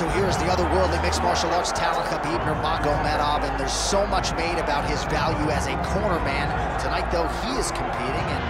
right, so here's the otherworldly mixed martial arts talent, Khabib Nurmagomedov, and there's so much made about his value as a cornerman. Tonight, though, he is competing and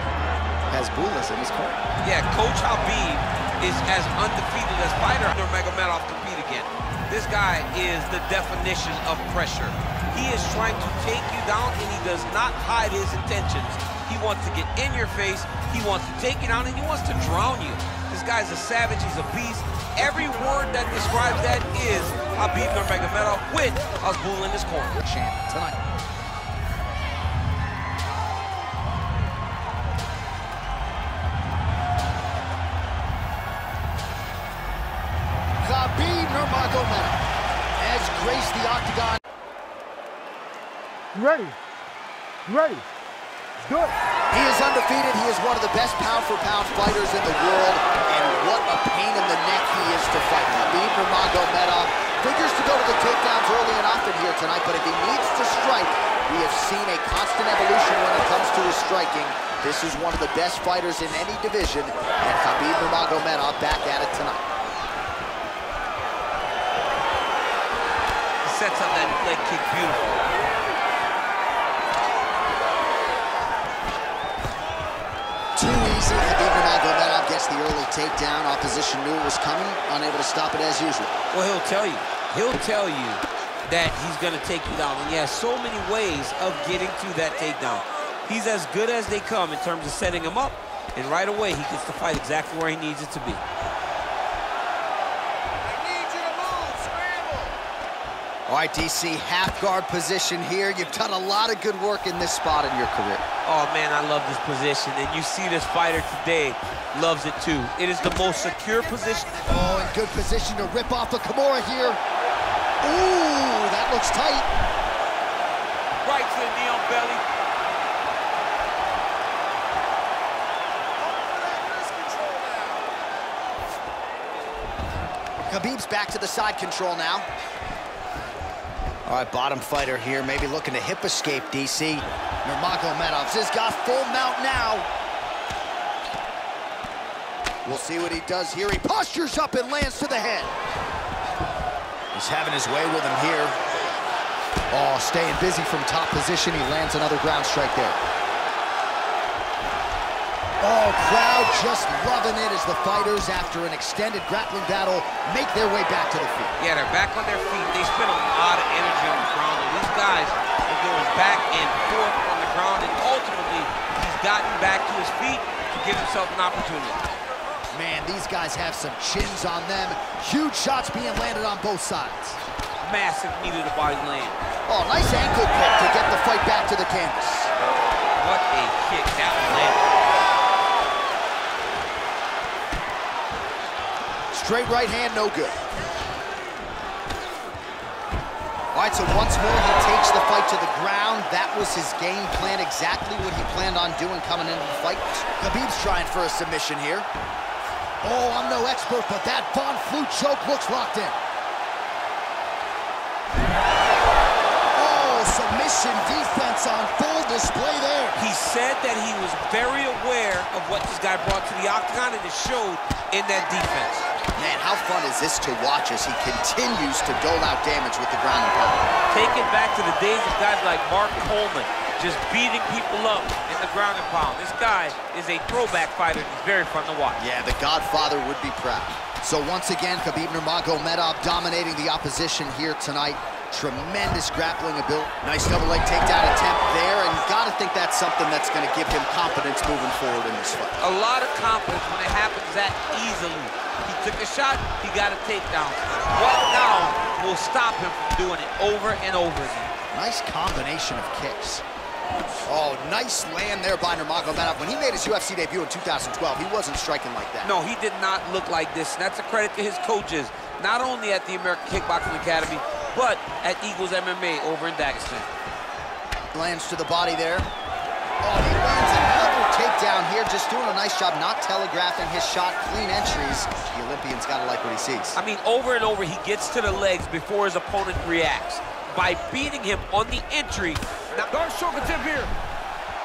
has Bulas in his corner. Yeah, Coach Habib is as undefeated as fighter Nurmagomedov compete again. This guy is the definition of pressure. He is trying to take you down, and he does not hide his intentions. He wants to get in your face, he wants to take you down, and he wants to drown you. This guy's a savage, he's a beast. Every word that describes that is Khabib Nurmagomedov with Azbul in his corner. Champ tonight. Khabib Nurmagomedov has graced the octagon. Ready. Ready. Do it. He is undefeated. He is one of the best pound-for-pound fighters in the world, and what a pain in the neck he is to fight. Khabib Nurmagomedov figures to go to the takedowns early and often here tonight, but if he needs to strike, we have seen a constant evolution when it comes to his striking. This is one of the best fighters in any division, and Khabib Nurmagomedov back at it tonight. He sets up that leg kick beautiful. Too easy. Khabib Nurmagomedov gets the early takedown. Opposition knew it was coming, unable to stop it as usual. Well, he'll tell you. He'll tell you that he's going to take you down. And he has so many ways of getting to that takedown. He's as good as they come in terms of setting him up, and right away he gets to fight exactly where he needs it to be. All right, DC, half guard position here. You've done a lot of good work in this spot in your career. Oh, man, I love this position. And you see this fighter today loves it, too. It is the most secure position. Oh, in good position to rip off a Kimura here. Ooh, that looks tight. Right to the knee on belly. Khabib's back to the side control now. All right, bottom fighter here, maybe looking to hip escape, DC. Nurmagomedov has got full mount now. We'll see what he does here. He postures up and lands to the head. He's having his way with him here. Oh, staying busy from top position. He lands another ground strike there. Oh, crowd just loving it as the fighters, after an extended grappling battle, make their way back to the feet. Yeah, they're back on their feet. They spend a lot of energy on the ground, and these guys are going back and forth on the ground, and ultimately, he's gotten back to his feet to give himself an opportunity. Man, these guys have some chins on them. Huge shots being landed on both sides. Massive knee to the body land. Oh, nice ankle kick to get the fight back to the canvas. What a kick that landed. Straight right hand, no good. All right, so once more, he takes the fight to the ground. That was his game plan, exactly what he planned on doing coming into the fight. Khabib's trying for a submission here. Oh, I'm no expert, but that Von Flue choke looks locked in. Oh, submission defense on full display there. He said that he was very aware of what this guy brought to the octagon, and it showed in that defense. Man, how fun is this to watch as he continues to dole out damage with the ground and pound? Take it back to the days of guys like Mark Coleman, just beating people up in the ground and pound. This guy is a throwback fighter. He's very fun to watch. Yeah, the Godfather would be proud. So once again, Khabib Nurmagomedov dominating the opposition here tonight. Tremendous grappling ability. Nice double leg takedown attempt there, and you gotta think that's something that's gonna give him confidence moving forward in this fight. A lot of confidence when it happens that easily. He took a shot, he got a takedown. What now will stop him from doing it over and over again? Nice combination of kicks. Oh, nice land there by Nurmagomedov. When he made his UFC debut in 2012, he wasn't striking like that. No, he did not look like this, and that's a credit to his coaches, not only at the American Kickboxing Academy, but at Eagles MMA over in Dagestan. Lands to the body there. Oh, he lands another takedown here, just doing a nice job not telegraphing his shot, clean entries. The Olympian's got to like what he sees. I mean, over and over, he gets to the legs before his opponent reacts. By beating him on the entry. Now, Darce choke attempt here.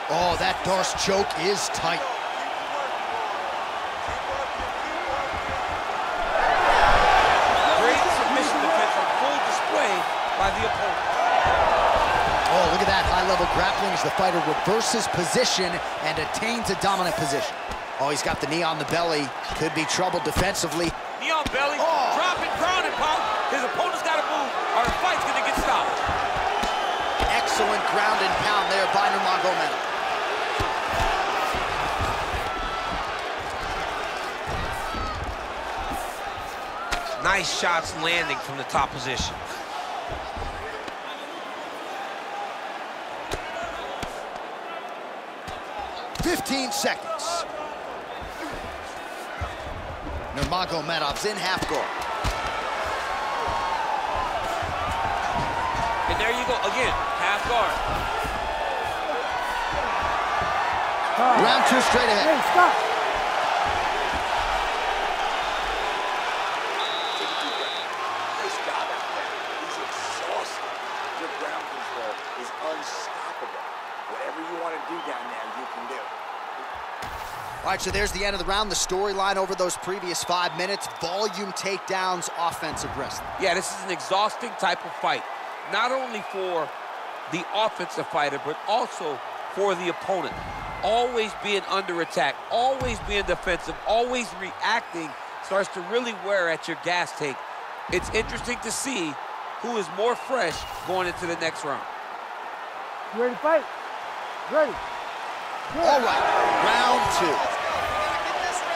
Oh, that Darce choke is tight. Great submission. the fighter reverses position and attains a dominant position. Oh, he's got the knee on the belly. Could be trouble defensively. Knee on belly, drop it, ground and pound. His opponent's got to move or the fight's going to get stopped. Excellent ground and pound there by Nurmagomedov. Nice shots landing from the top position. "15 seconds. Nurmagomedov's in half guard. And there you go, again, half guard. Round 2 straight ahead. Hey, stop. Nice job out there. He's exhausted. Your ground control is unstoppable. Whatever you want to do down there, you can do. All right, so there's the end of the round. The storyline over those previous 5 minutes: volume takedowns, offensive wrestling. Yeah, this is an exhausting type of fight. Not only for the offensive fighter, but also for the opponent. Always being under attack, always being defensive, always reacting starts to really wear at your gas tank. It's interesting to see who is more fresh going into the next round. You ready to fight? Ready. Good. All right, round 2.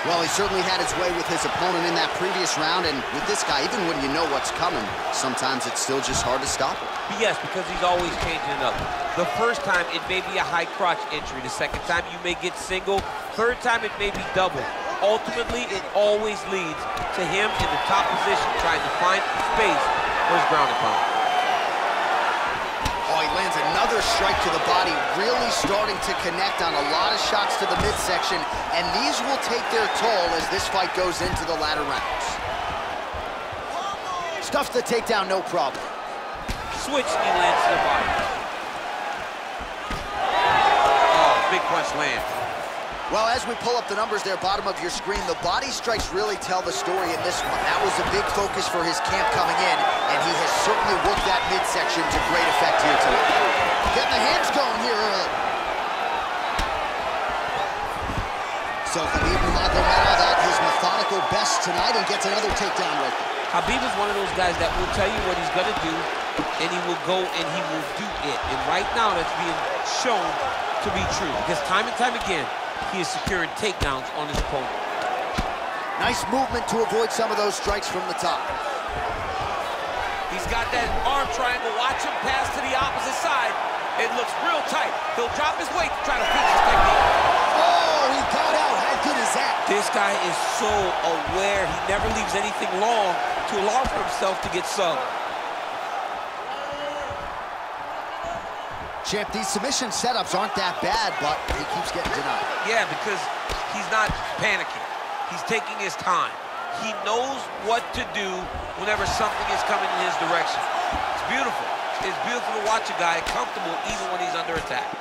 Well, he certainly had his way with his opponent in that previous round, and with this guy, even when you know what's coming, sometimes it's still just hard to stop it. Yes, because he's always changing it up. The first time, it may be a high crotch entry. The second time, you may get single. Third time, it may be double. Ultimately, it always leads to him in the top position, trying to find space for his ground and pound. Oh, he lands another strike to the body, really starting to connect on a lot of shots to the midsection, and these will take their toll as this fight goes into the latter rounds. Stuffs the takedown, no problem. Switch, he lands to the body. Oh, big punch land. Well, as we pull up the numbers there, bottom of your screen, the body strikes really tell the story in this one. That was a big focus for his camp coming in, and he has certainly worked that midsection to great effect here tonight. Getting the hands going here early. So Khabib Nurmagomedov at his methodical best tonight and gets another takedown right there. Khabib is one of those guys that will tell you what he's going to do, and he will go and he will do it. And right now, that's being shown to be true, because time and time again, he is securing takedowns on his opponent. Nice movement to avoid some of those strikes from the top. He's got that arm triangle. Watch him pass to the opposite side. It looks real tight. He'll drop his weight to try to finish his technique. Oh, he got out. How good is that? This guy is so aware. He never leaves anything long to allow for himself to get subbed. Champ, these submission setups aren't that bad, but he keeps getting denied. Yeah, because he's not panicking. He's taking his time. He knows what to do whenever something is coming in his direction. It's beautiful. It's beautiful to watch a guy comfortable even when he's under attack.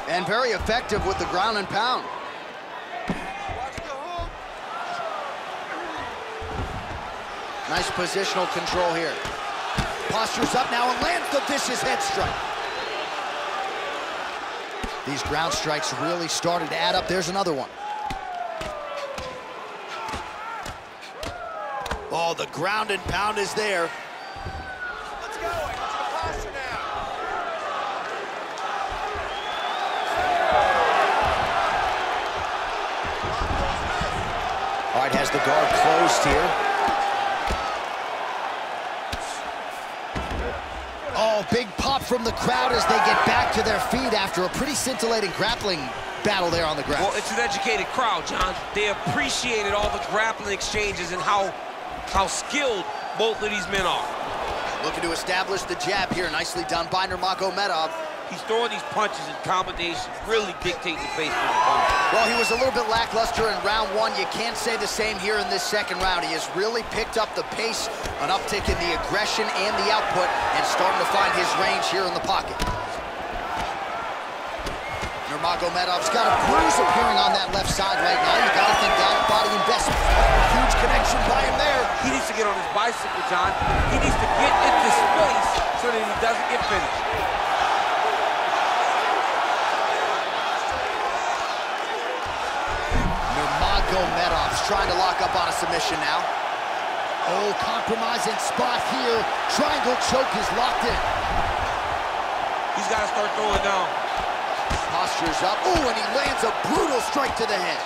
And very effective with the ground and pound. Nice positional control here. Postures up now and lands the vicious head strike. These ground strikes really started to add up. There's another one. Oh, the ground and pound is there. Let's go. Into the posture now. All right, has the guard closed here. Oh, big pop from the crowd as they get back to their feet after a pretty scintillating grappling battle there on the ground. Well, it's an educated crowd, John. They appreciated all the grappling exchanges and how skilled both of these men are. Looking to establish the jab here. Nicely done by Nurmagomedov. He's throwing these punches and combinations, really dictating the pace for his opponent. Well, he was a little bit lackluster in round one. You can't say the same here in this second round. He has really picked up the pace, an uptick in the aggression and the output, and starting to find his range here in the pocket. Nurmagomedov's got a bruise appearing on that left side right now. You got to think that body investment. Huge connection by him there. He needs to get on his bicycle, John. He needs to get into space so that he doesn't get finished. Nurmagomedov's trying to lock up on a submission now. Oh, compromising spot here. Triangle choke is locked in. He's got to start throwing now. Posture's up. Ooh, and he lands a brutal strike to the head.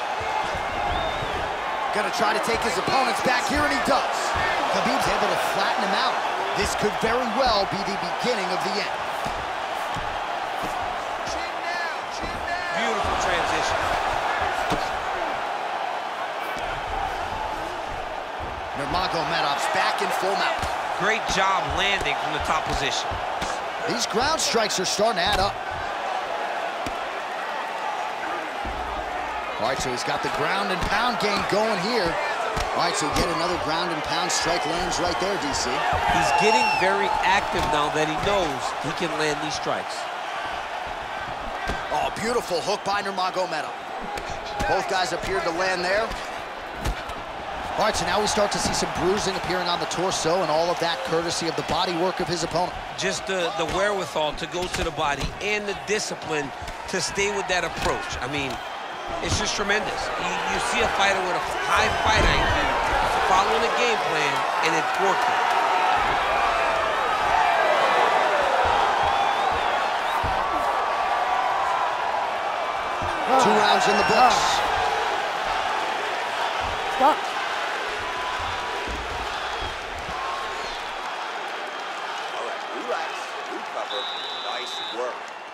Gonna try to take his opponents back here, and he does. Khabib's able to flatten him out. This could very well be the beginning of the end. Beautiful transition. Nurmagomedov's back in full mount. Great job landing from the top position. These ground strikes are starting to add up. All right, so he's got the ground and pound game going here. All right, so get another ground and pound strike lands right there, DC. He's getting very active now that he knows he can land these strikes. Oh, beautiful hook by Nurmagomedov. Both guys appeared to land there. All right, so now we start to see some bruising appearing on the torso, and all of that courtesy of the body work of his opponent. Just the wherewithal to go to the body and the discipline to stay with that approach. I mean, it's just tremendous. You see a fighter with a high fight IQ following a game plan, and it's working. Two rounds in the books. Stop.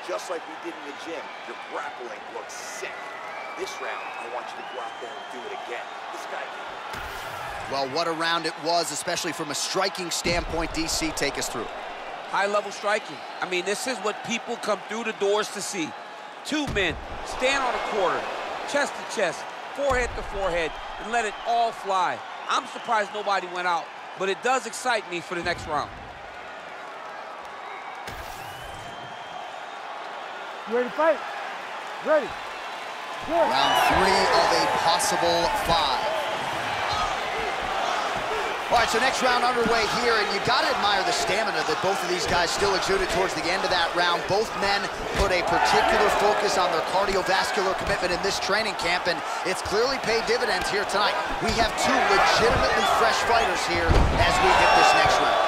Just like we did in the gym, your grappling looks sick. This round, I want you to go out there and do it again. This guy can. Well, what a round it was, especially from a striking standpoint. DC, take us through. High-level striking. I mean, this is what people come through the doors to see. Two men stand on a quarter, chest to chest, forehead to forehead, and let it all fly. I'm surprised nobody went out, but it does excite me for the next round. You ready to fight? Ready. Good. Round 3 of a possible 5. All right, so next round underway here, and you gotta admire the stamina that both of these guys still exuded towards the end of that round. Both men put a particular focus on their cardiovascular commitment in this training camp, and it's clearly paid dividends here tonight. We have two legitimately fresh fighters here as we hit this next round.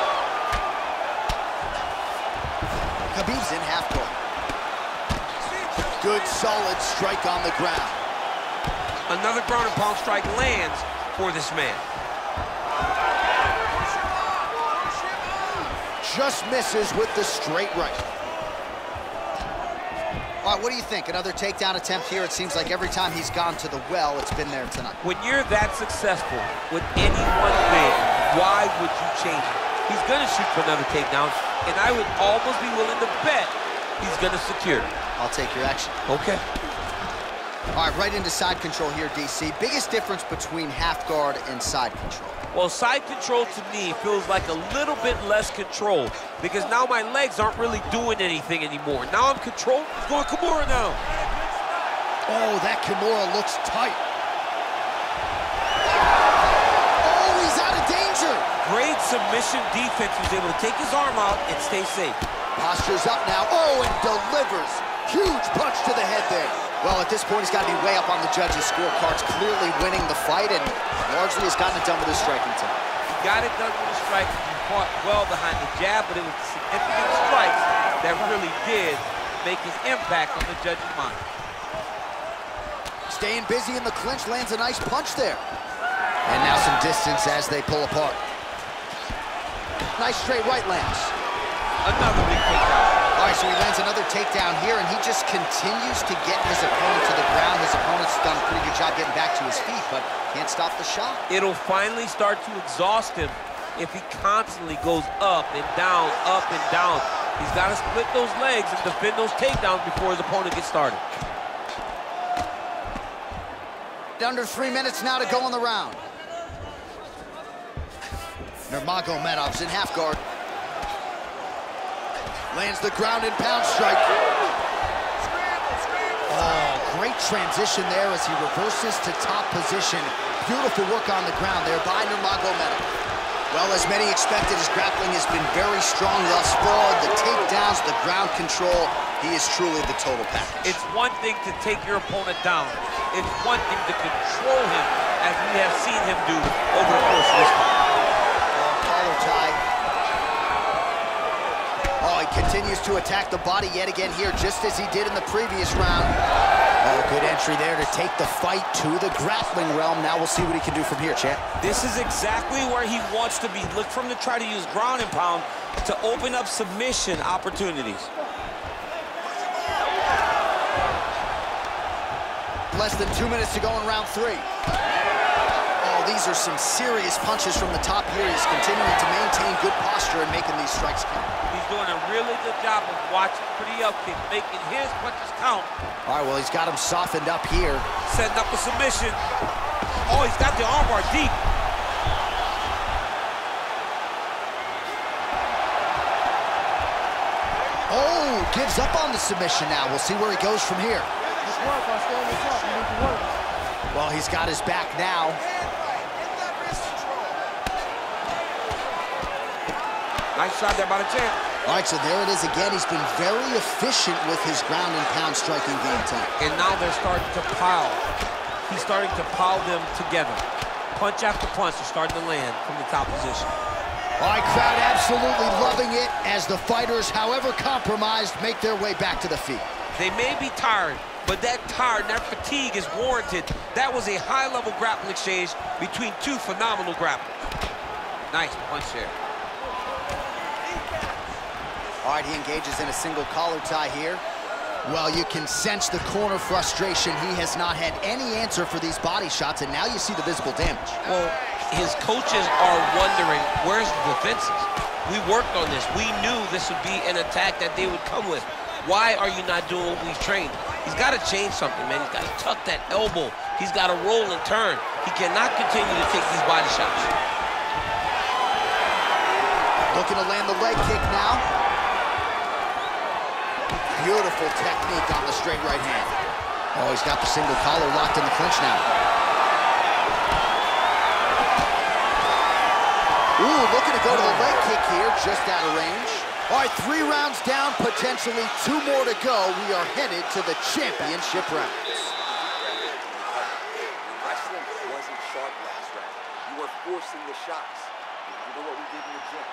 Khabib's in half guard. Good, solid strike on the ground. Another ground and pound strike lands for this man. Just misses with the straight right. All right, what do you think? Another takedown attempt here. It seems like every time he's gone to the well, it's been there tonight. When you're that successful with any one thing, why would you change it? He's gonna shoot for another takedown, and I would almost be willing to bet he's gonna secure it. I'll take your action. Okay. All right, right into side control here, DC. Biggest difference between half guard and side control? Well, side control to me feels like a little bit less control because now my legs aren't really doing anything anymore. Now I'm controlled. He's going Kimura now. Oh, that Kimura looks tight. Oh, he's out of danger. Great submission defense. He was able to take his arm out and stay safe. Posture's up now. Oh, and delivers. Huge punch to the head there. Well, at this point, he's got to be way up on the judges' scorecards, clearly winning the fight, and largely has gotten it done with his striking tonight. He got it done with his striking. He fought well behind the jab, but it was significant strikes that really did make his impact on the judges' mind. Staying busy in the clinch, lands a nice punch there. And now some distance as they pull apart. Nice straight right lands. Another big takedown. All right, so he lands another takedown here, and he just continues to get his opponent to the ground. His opponent's done a pretty good job getting back to his feet, but can't stop the shot. It'll finally start to exhaust him if he constantly goes up and down, up and down. He's got to split those legs and defend those takedowns before his opponent gets started. Under 3 minutes now to go in the round. Nurmagomedov's in half guard. Lands the ground and pound strike. Oh, great transition there as he reverses to top position. Beautiful work on the ground there by Nurmagomedov. Well, as many expected, his grappling has been very strong thus far. The takedowns, the ground control, he is truly the total package. It's one thing to take your opponent down. It's one thing to control him, as we have seen him do over the course of this fight. Collar tie. Oh, he continues to attack the body yet again here, just as he did in the previous round. Oh, good entry there to take the fight to the grappling realm. Now we'll see what he can do from here, champ. This is exactly where he wants to be. Look for him to try to use ground and pound to open up submission opportunities. Less than 2 minutes to go in round 3. Oh, these are some serious punches from the top here. He's continuing to maintain good posture and making these strikes count. He's doing a really good job of watching for the upkick, making his punches count. All right, well, he's got him softened up here. Setting up a submission. Oh, he's got the armbar deep. Oh, gives up on the submission now. We'll see where he goes from here. Well, he's got his back now. Nice shot there by the champ. All right, so there it is again. He's been very efficient with his ground and pound striking game time. And now they're starting to pile. He's starting to pile them together. Punch after punch are starting to land from the top position. All right, crowd absolutely loving it as the fighters, however compromised, make their way back to the feet. They may be tired, but that tired, that fatigue is warranted. That was a high-level grappling exchange between two phenomenal grapplers. Nice punch there. All right, he engages in a single collar tie here. Well, you can sense the corner frustration. He has not had any answer for these body shots, and now you see the visible damage. Well, his coaches are wondering, where's the defenses? We worked on this. We knew this would be an attack that they would come with. Why are you not doing what we've trained? He's got to change something, man. He's got to tuck that elbow. He's got to roll and turn. He cannot continue to take these body shots. Looking to land the leg kick now. Beautiful technique on the straight right hand. Oh, he's got the single collar locked in the clinch now. Ooh, looking to go to the leg kick here, just out of range. All right, 3 rounds down, potentially 2 more to go. We are headed to the championship rounds. Wrestling wasn't sharp last round. You were forcing the shots. Remember what we did in the gym.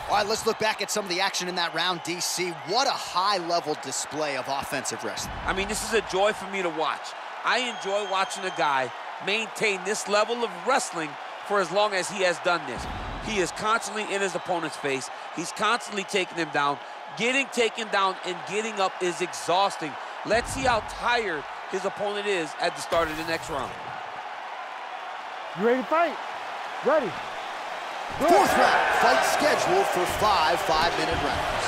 All right, let's look back at some of the action in that round, DC. What a high-level display of offensive wrestling. I mean, this is a joy for me to watch. I enjoy watching a guy maintain this level of wrestling for as long as he has done this. He is constantly in his opponent's face. He's constantly taking him down. Getting taken down and getting up is exhausting. Let's see how tired his opponent is at the start of the next round. You ready to fight? Ready. Fourth round, fight scheduled for 5 5-minute rounds.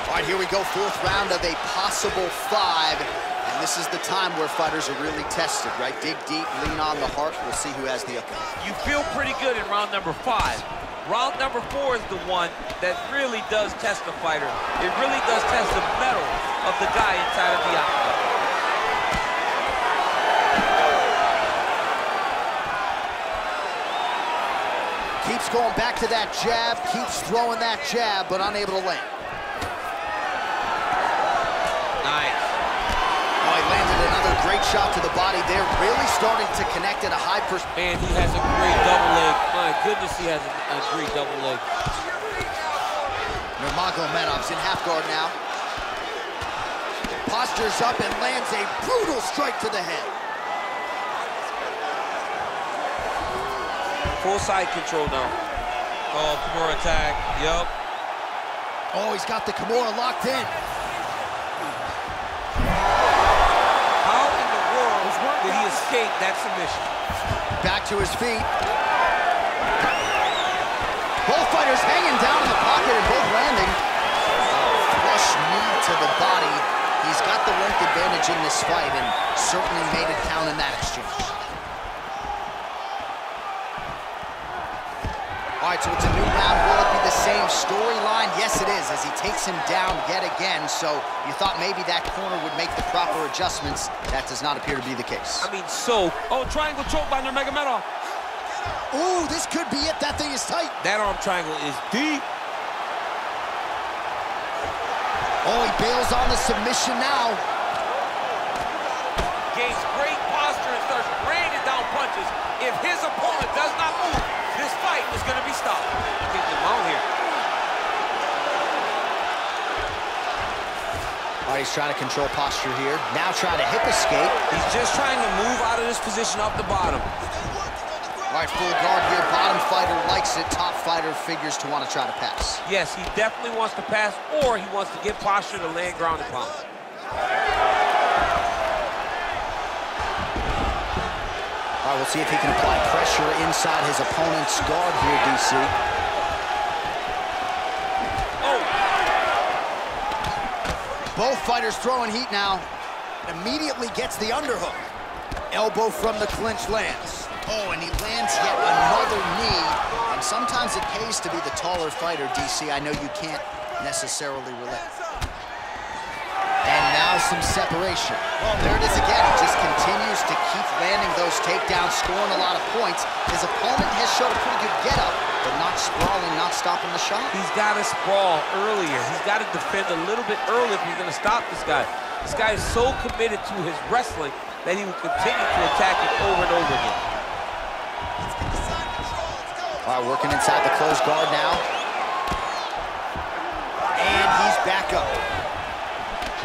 All right, here we go, 4th round of a possible 5. And this is the time where fighters are really tested, right? Dig deep, lean on the heart. We'll see who has the upper hand. You feel pretty good in round number 5. Round number 4 is the one that really does test the fighter. It really does test the mettle of the guy inside of the octagon. Keeps going back to that jab, keeps throwing that jab, but unable to land. Nice. Oh, he landed another great shot to the body there, really starting to connect at a high percent. Man, he has a great double leg. My goodness, he has a great double leg. Nurmagomedov's in half guard now. Postures up and lands a brutal strike to the head. Full side control now. Oh, Kimura attack. Yup. Oh, he's got the Kimura locked in. How in the world did he escape that submission? Back to his feet. Both fighters hanging down in the pocket and both landing. Flush knee to the body. He's got the length advantage in this fight and certainly made it count in that exchange. All right, so it's a new round. Will it be the same storyline? Yes, it is, as he takes him down yet again. So you thought maybe that corner would make the proper adjustments. That does not appear to be the case. I mean, oh, triangle choke by Nurmagomedov. Ooh, this could be it. That thing is tight. That arm triangle is deep. Oh, he bails on the submission now. Gains great posture and starts raining down punches. If his opponent does not move, this fight is going to be stopped. Get him out here. All right, he's trying to control posture here. Now trying to hip escape. He's just trying to move out of this position off the bottom. All right, full guard here. Bottom fighter likes it. Top fighter figures to want to try to pass. Yes, he definitely wants to pass, or he wants to get posture to land ground and pound. All right, we'll see if he can apply pressure inside his opponent's guard here, DC. Oh! Both fighters throwing heat now. Immediately gets the underhook. Elbow from the clinch lands. Oh, and he lands yet another knee. And sometimes it pays to be the taller fighter, DC. I know you can't necessarily relate. And now some separation. Well, there it is again. He just continues to keep landing those takedowns, scoring a lot of points. His opponent has showed a pretty good get-up, but not sprawling, not stopping the shot. He's got to sprawl earlier. He's got to defend a little bit earlier if he's going to stop this guy. This guy is so committed to his wrestling that he will continue to attack it over and over again. All right, working inside the closed guard now. And he's back up.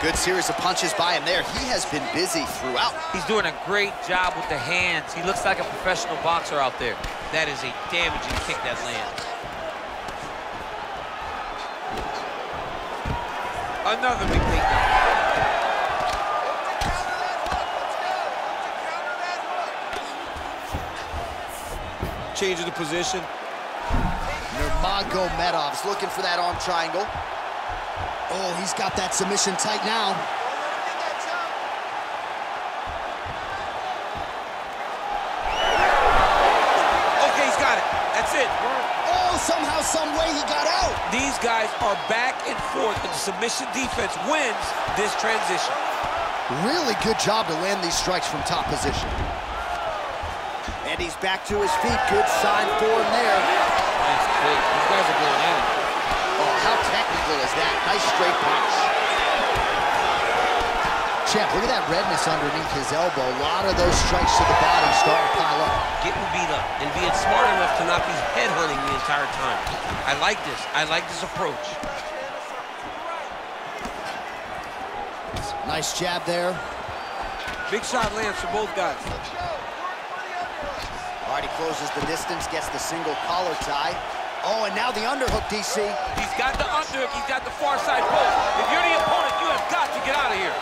Good series of punches by him there. He has been busy throughout. He's doing a great job with the hands. He looks like a professional boxer out there. That is a damaging kick that lands. Another big takedown. Change of the position. Nurmagomedov's looking for that arm triangle. Oh, he's got that submission tight now. Okay, he's got it. That's it. Oh, somehow, some way he got out. These guys are back and forth, and the submission defense wins this transition. Really good job to land these strikes from top position. And he's back to his feet. Good sign for him there. Nice quick. These guys are going in. Oh, how technical is that? Nice straight punch. Champ, look at that redness underneath his elbow. A lot of those strikes to the body start to pile up. Getting beat up and being smart enough to not be headhunting the entire time. I like this. I like this approach. Nice jab there. Big shot lands for both guys. All right, he closes the distance, gets the single collar tie. Oh, and now the underhook, DC. He's got the underhook. He's got the far side post. If you're the opponent, you have got to get out of here.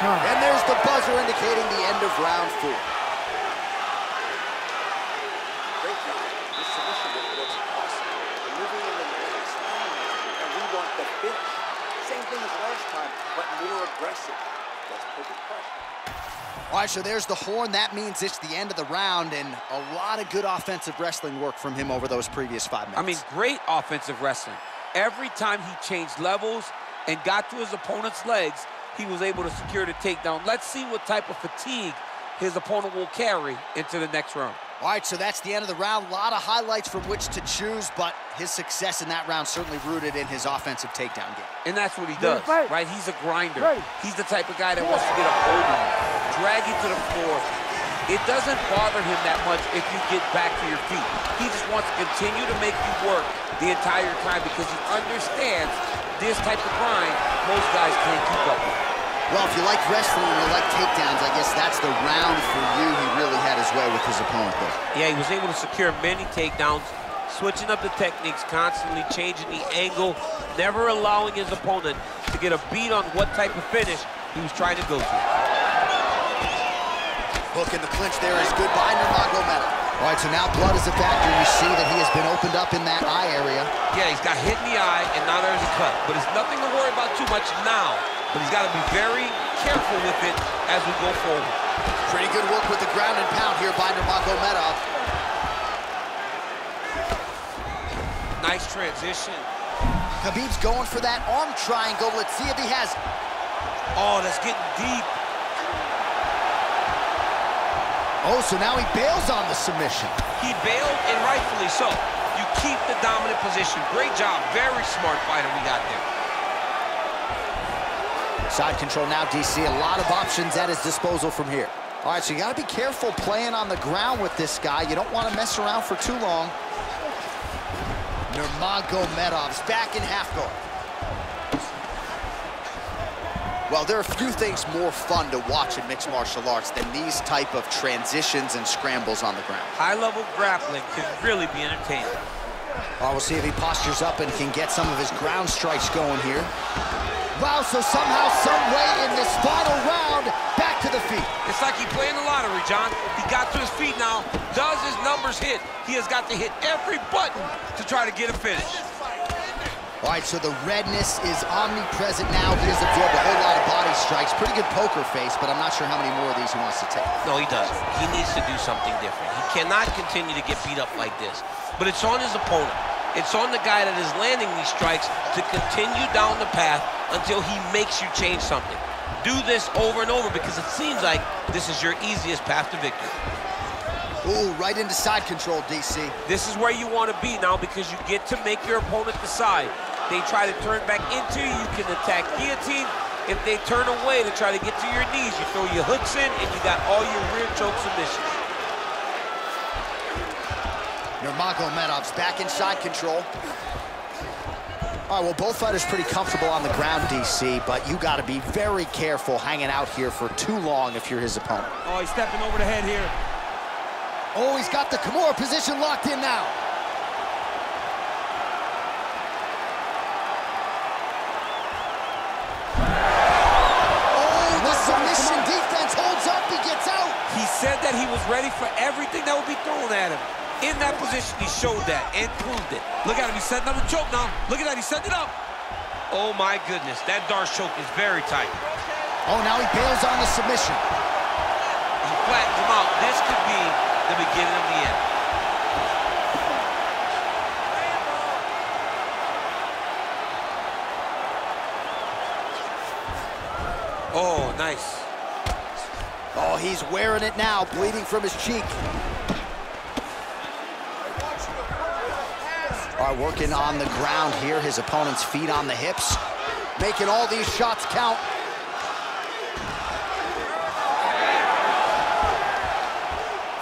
And there's the buzzer indicating the end of round 4. Great job. This submission looks awesome. Moving into the next round, and we want the finish. Same thing as last time, but more aggressive. Let's put the pressure. All right, so there's the horn. That means it's the end of the round, and a lot of good offensive wrestling work from him over those previous 5 minutes. I mean, great offensive wrestling. Every time he changed levels and got to his opponent's legs, he was able to secure the takedown. Let's see what type of fatigue his opponent will carry into the next round. All right, so that's the end of the round. A lot of highlights from which to choose, but his success in that round certainly rooted in his offensive takedown game. And that's what he does, right? He's a grinder. He's the type of guy that wants to get a hold of you, drag you to the floor. It doesn't bother him that much if you get back to your feet. He just wants to continue to make you work the entire time because he understands this type of grind most guys can't keep up with. Well, if you like wrestling and you like takedowns, I guess that's the round for you. He really had his way with his opponent there. Yeah, he was able to secure many takedowns, switching up the techniques, constantly changing the angle, never allowing his opponent to get a beat on what type of finish he was trying to go to. Hook in the clinch there is good by Nurmagomedov. All right, so now blood is a factor. You see that he has been opened up in that eye area. Yeah, he's got hit in the eye, and now there's a cut. But it's nothing to worry about too much now. But he's got to be very careful with it as we go forward. Pretty good work with the ground and pound here by Nurmagomedov. Nice transition. Khabib's going for that arm triangle. Let's see if he has it. Oh, that's getting deep. Oh, so now he bails on the submission. He bailed, and rightfully so. You keep the dominant position. Great job. Very smart fighter we got there. Side control now, DC. A lot of options at his disposal from here. All right, so you got to be careful playing on the ground with this guy. You don't want to mess around for too long. Nurmagomedov's back in half guard. Well, there are a few things more fun to watch in mixed martial arts than these type of transitions and scrambles on the ground. High-level grappling can really be entertaining. We'll see if he postures up and can get some of his ground strikes going here. Wow, so somehow, some way in this final round, back to the feet. It's like he's playing the lottery, John. He got to his feet now. Does his numbers hit? He has got to hit every button to try to get a finish. All right, so the redness is omnipresent now. He has absorbed a whole lot of body strikes. Pretty good poker face, but I'm not sure how many more of these he wants to take. No, he doesn't. He needs to do something different. He cannot continue to get beat up like this. But it's on his opponent. It's on the guy that is landing these strikes to continue down the path until he makes you change something. Do this over and over because it seems like this is your easiest path to victory. Ooh, right into side control, DC. This is where you want to be now because you get to make your opponent decide. They try to turn back into you, you can attack guillotine. If they turn away to try to get to your knees, you throw your hooks in and you got all your rear choke submissions. Nurmagomedov's back in side control. All right, well, both fighters pretty comfortable on the ground, DC, but you got to be very careful hanging out here for too long if you're his opponent. Oh, he's stepping over the head here. Oh, he's got the Kimura position locked in now. Oh, the submission defense holds up, he gets out. He said that he was ready for everything that would be thrown at him. In that position, he showed that and proved it. Look at him, he's setting up the choke now. Look at that, he's setting it up. Oh my goodness, that Darce choke is very tight. Oh, now he bails on the submission. He flattens him out. This could be the beginning of the end. Oh, nice. Oh, he's wearing it now, bleeding from his cheek. All right, working on the ground here. His opponent's feet on the hips, making all these shots count.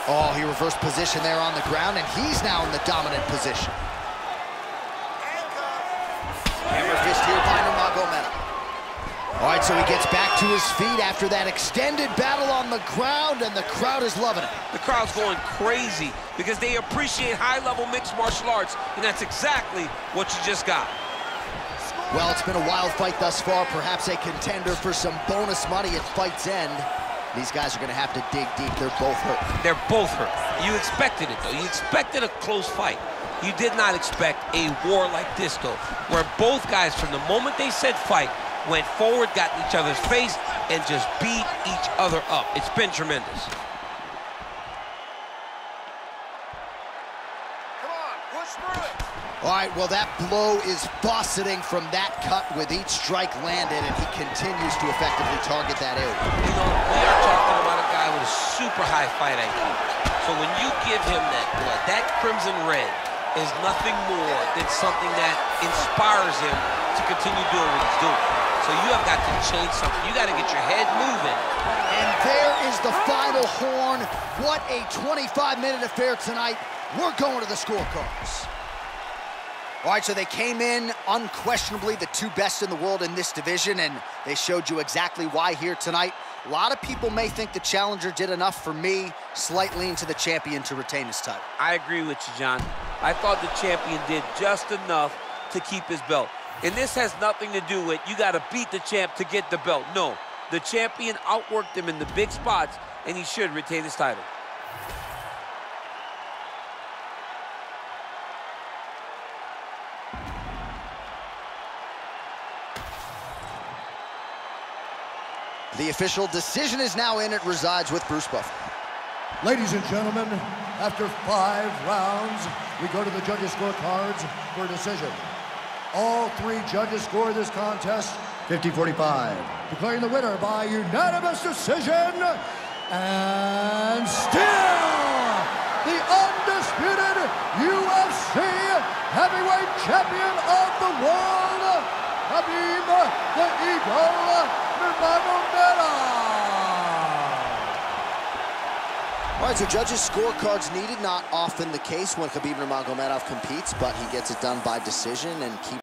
Oh, he reversed position there on the ground, and he's now in the dominant position. Hammer fist here by Nurmagomedov. All right, so he gets back to his feet after that extended battle on the ground, and the crowd is loving it. The crowd's going crazy because they appreciate high-level mixed martial arts, and that's exactly what you just got. Well, it's been a wild fight thus far, perhaps a contender for some bonus money at fight's end. These guys are going to have to dig deep. They're both hurt. They're both hurt. You expected it, though. You expected a close fight. You did not expect a war like this, though, where both guys, from the moment they said fight, went forward, got in each other's face, and just beat each other up. It's been tremendous. Come on, push through it. All right, well, that blow is buffeting from that cut with each strike landed, and he continues to effectively target that area. You know, we are talking about a guy with a super high fight IQ. So when you give him that blood, that crimson red is nothing more than something that inspires him to continue doing what he's doing. So you have got to change something. You got to get your head moving. And there is the final horn. What a 25-minute affair tonight. We're going to the scorecards. All right, so they came in unquestionably the two best in the world in this division, and they showed you exactly why here tonight. A lot of people may think the challenger did enough. For me, slight lean to the champion to retain his title. I agree with you, John. I thought the champion did just enough to keep his belt. And this has nothing to do with you got to beat the champ to get the belt. No, the champion outworked him in the big spots, and he should retain his title. The official decision is now in. It resides with Bruce Buffer. Ladies and gentlemen, after 5 rounds, we go to the judges' scorecards for a decision. All three judges scored this contest 50-45, declaring the winner by unanimous decision, and still the undisputed UFC heavyweight champion of the world, Khabib the Eagle Nurmagomedov. All right, so judges' scorecards needed. Not often the case when Khabib Nurmagomedov competes, but he gets it done by decision and keeps